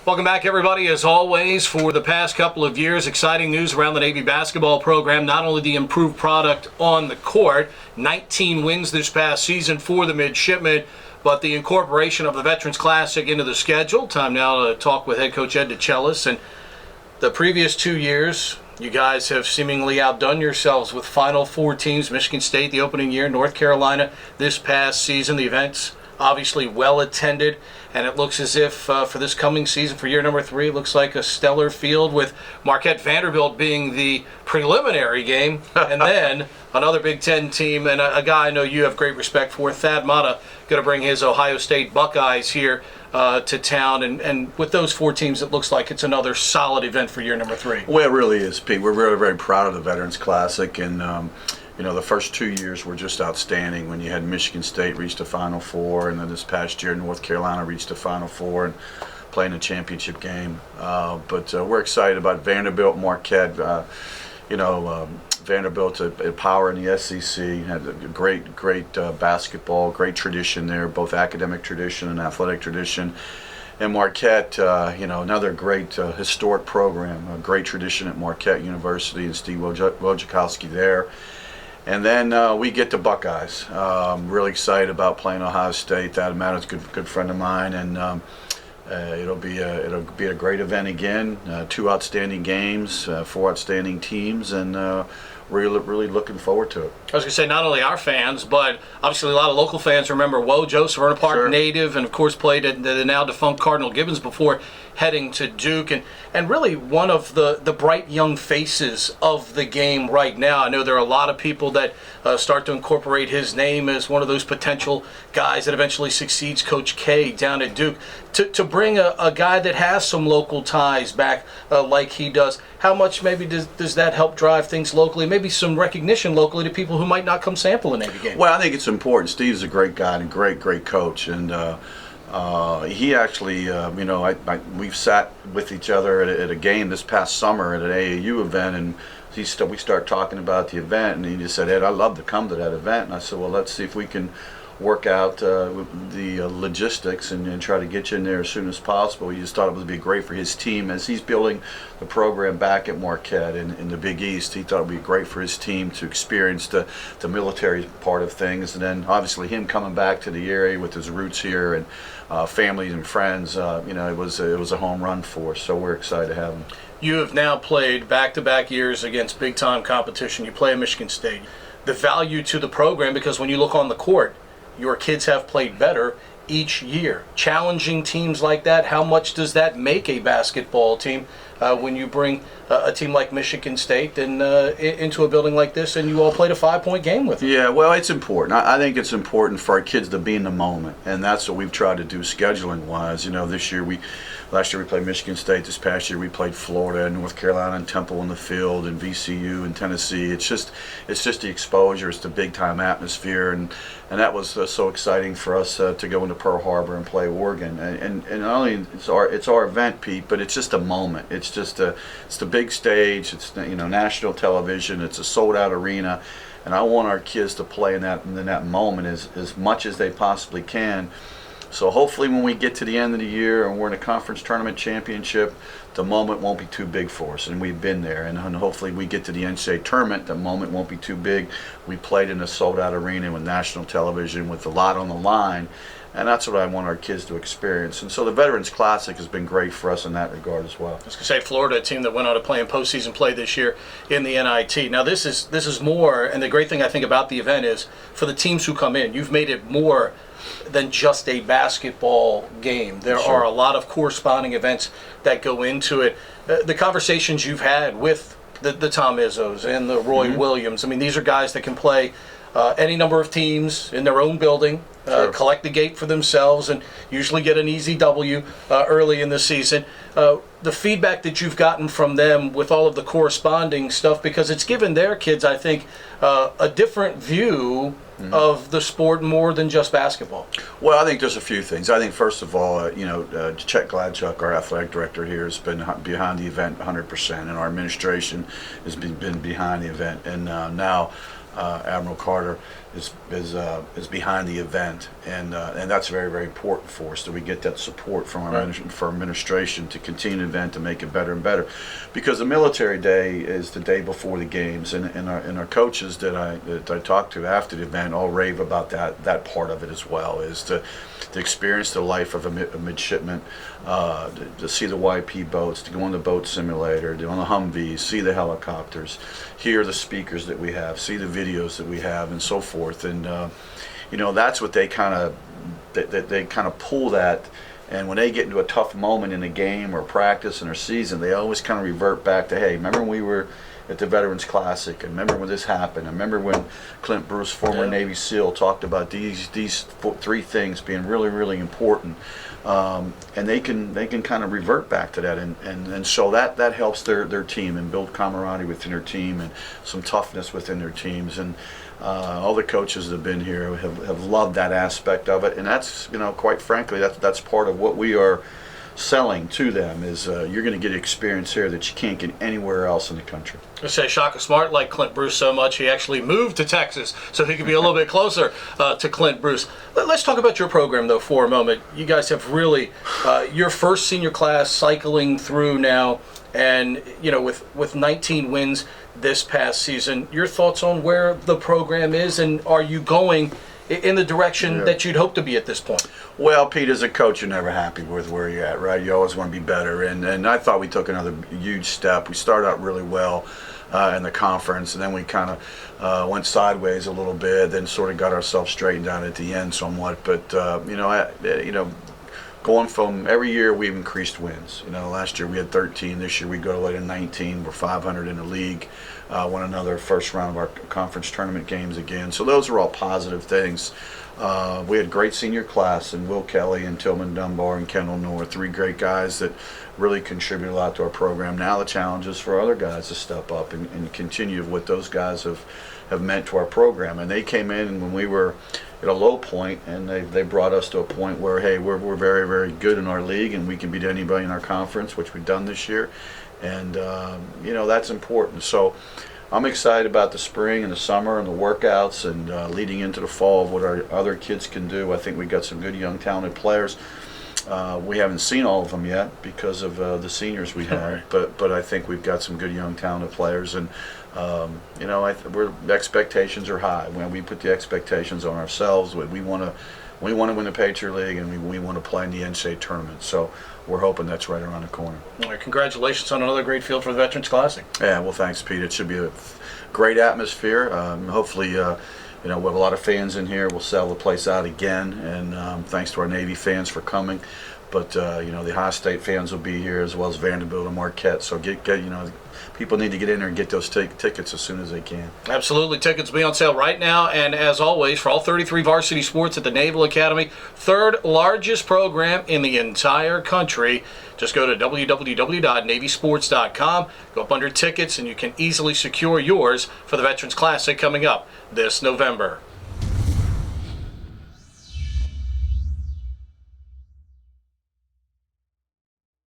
Welcome back, everybody. As always, for the past couple of years, exciting news around the Navy basketball program. Not only the improved product on the court, 19 wins this past season for the midshipmen, but the incorporation of the Veterans Classic into the schedule. Time now to talk with head coach Ed DeChellis. And the previous 2 years, you guys have seemingly outdone yourselves with Final Four teams. Michigan State the opening year, North Carolina this past season. The event's obviously well attended, and it looks as if for this coming season, for year number 3, it looks like a stellar field with Marquette Vanderbilt being the preliminary game, and then another Big Ten team, and a guy I know you have great respect for, Thad Matta, going to bring his Ohio State Buckeyes here to town, and with those 4 teams, it looks like it's another solid event for year number 3. Well, it really is, Pete. We're very, very proud of the Veterans Classic, and the first 2 years were just outstanding when you had Michigan State reach the Final Four, and then this past year North Carolina reached the Final Four and playing a championship game. But we're excited about Vanderbilt, Marquette. Vanderbilt's a power in the SEC, had a great basketball, great tradition there, both academic tradition and athletic tradition. And Marquette, another great historic program, a great tradition at Marquette University, and Steve Wojciechowski there. And then we get the Buckeyes. Really excited about playing Ohio State. Thad Matta's a good friend of mine, and it'll be a great event again. 2 outstanding games, 4 outstanding teams, and really looking forward to it. I was going to say, not only our fans, but obviously a lot of local fans remember Wojo, Severna Park native, and of course played at the now defunct Cardinal Gibbons before heading to Duke, and really one of the bright young faces of the game right now. I know there are a lot of people that start to incorporate his name as one of those potential guys that eventually succeeds Coach K down at Duke. To bring a guy that has some local ties back like he does, how much maybe does that help drive things locally? Maybe some recognition locally to people who might not come sample a Navy game. Well, I think it's important. Steve's a great guy and a great coach, and he actually, we've sat with each other at a game this past summer at an AAU event, and we start talking about the event, and he just said, "Ed, I'd love to come to that event." And I said, "Well, let's see if we can work out the logistics and try to get you in there as soon as possible." He just thought it would be great for his team as he's building the program back at Marquette in the Big East. He thought it would be great for his team to experience the military part of things, and then obviously him coming back to the area with his roots here and family and friends. It was a home run for us, so we're excited to have him. You have now played back-to-back years against big-time competition. You play at Michigan State. The value to the program, because when you look on the court, your kids have played better each year. Challenging teams like that, how much does that make a basketball team when you bring a team like Michigan State and into a building like this, and you all played a 5-point game with them? Yeah, well, it's important. I think it's important for our kids to be in the moment, and that's what we've tried to do scheduling-wise. Last year we played Michigan State. This past year we played Florida and North Carolina and Temple in the field and VCU and Tennessee. It's just the exposure. It's the big-time atmosphere, and that was so exciting for us to go into Pearl Harbor and play Oregon. And not only it's our event, Pete, but it's just a moment. It's the big stage. It's national television. It's a sold-out arena, and I want our kids to play in that moment as much as they possibly can. So hopefully when we get to the end of the year and we're in a conference tournament championship, the moment won't be too big for us, and we've been there. And hopefully we get to the NCAA tournament, the moment won't be too big. We played in a sold-out arena with national television with a lot on the line, and that's what I want our kids to experience. And so the Veterans Classic has been great for us in that regard as well. I was going to say, Florida, a team that went on to play in postseason play this year in the NIT. Now this is more, and the great thing I think about the event is for the teams who come in, you've made it more than just a basketball game. There are a lot of corresponding events that go into it. The conversations you've had with the Tom Izzos and the Roy Williams, I mean, these are guys that can play any number of teams in their own building, collect the gate for themselves, and usually get an easy W early in the season. The feedback that you've gotten from them with all of the corresponding stuff, because it's given their kids, I think, a different view of the sport more than just basketball. Well, I think there's a few things. I think first of all, Chet Gladchuk, our athletic director here, has been behind the event 100%, and our administration has been behind the event, and now Admiral Carter is behind the event, and that's very, very important for us that we get that support from our administration to continue the event to make it better and better, because the military day is the day before the games, and our coaches that I talked to after the event all rave about that part of it as well, is to experience the life of a midshipman, to see the YP boats, to go on the boat simulator, to on the Humvees, see the helicopters, hear the speakers that we have, see the videos that we have, and so forth. And that's what they kind of pull that. And when they get into a tough moment in a game or practice in their season, they always kind of revert back to, hey, remember when we were at the Veterans Classic, and remember when this happened, and remember when Clint Bruce, former Navy SEAL, talked about these three things being really, really important, and they can kind of revert back to that, and so that helps their team and build camaraderie within their team and some toughness within their teams. And all the coaches that have been here have loved that aspect of it, and that's, quite frankly, that's part of what we are selling to them, is you're going to get experience here that you can't get anywhere else in the country. I say Shaka Smart liked Clint Bruce so much he actually moved to Texas so he could be a little bit closer to Clint Bruce. Let's talk about your program though for a moment. You guys have really your first senior class cycling through now, and with 19 wins this past season. Your thoughts on where the program is, and are you going in the direction that you'd hope to be at this point? Well, Pete, as a coach, you're never happy with where you're at, right? You always want to be better, and I thought we took another huge step. We started out really well in the conference, and then we kind of went sideways a little bit, then sort of got ourselves straightened out at the end somewhat. But going from every year, we've increased wins. Last year we had 13. This year we go to 19. We're 500 in the league. Won another first round of our conference tournament games again. So those are all positive things. We had great senior class, and Will Kelly and Tillman Dunbar and Kendall North, three great guys that really contribute a lot to our program. Now the challenge is for other guys to step up and continue what those guys have meant to our program. And they came in when we were at a low point, and they brought us to a point where, hey, we're very, very good in our league, and we can beat anybody in our conference, which we've done this year. And that's important. So I'm excited about the spring and the summer and the workouts, and leading into the fall of what our other kids can do. I think we got some good young talented players. We haven't seen all of them yet because of the seniors we had, but I think we've got some good young talented players, and expectations are high. When we put the expectations on ourselves, we want to win the Patriot League, and we want to play in the NCAA tournament. So we're hoping that's right around the corner. All right, congratulations on another great field for the Veterans Classic. Yeah, well, thanks, Pete. It should be a great atmosphere. Hopefully, we have a lot of fans in here. We'll sell the place out again, and thanks to our Navy fans for coming. But the Ohio State fans will be here, as well as Vanderbilt and Marquette. So people need to get in there and get those tickets as soon as they can. Absolutely. Tickets will be on sale right now. And as always, for all 33 varsity sports at the Naval Academy, third largest program in the entire country. Just go to www.navysports.com, go up under tickets, and you can easily secure yours for the Veterans Classic coming up this November.